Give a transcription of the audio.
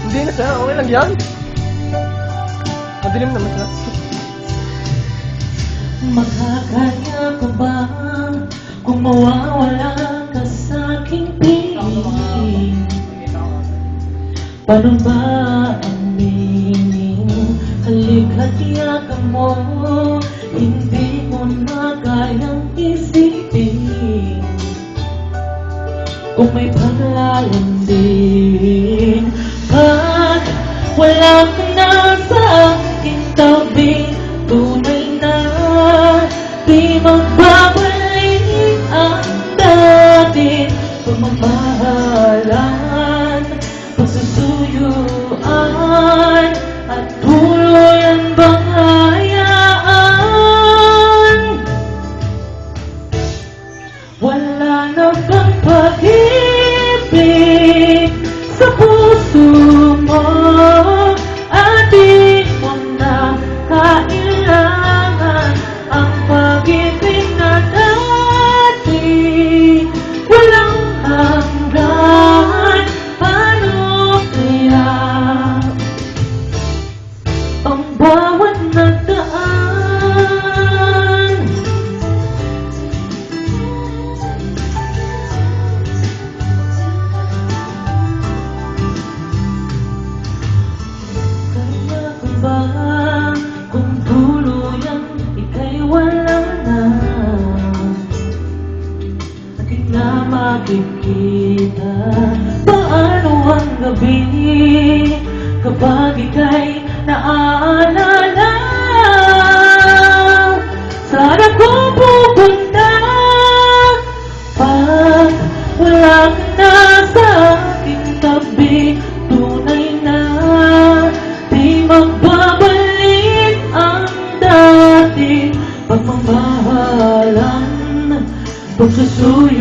Hindi na siya, okay lang yan. Madilim naman siya. Makakaya ka ba kung mawawala ka sa aking piling? Paano ba aminin? Halika't yakap mo, hindi mo na kayang isipin. Kung may paglalambing, pag wala ka na sa aking tabi, tunay na di magbabalik ang dating pagmamahalan, pagsusuyuan at tuluyan bang hayaan. Wala na bang pag-ibig sa puso mo at di mo na kailangan ang pag-ibig na dati walang hanggan. Paano kaya ang bawat nagdaan? Kaya ko ba kung tuluyan ika'y wala na? Aking na makikita paano ang gabi kapag ika'y naaalala. Saan ako pupunta pag wala ka na sa aking tabi? Tunay na di magbabalik ang dating pagmamahalan, pagsusuyo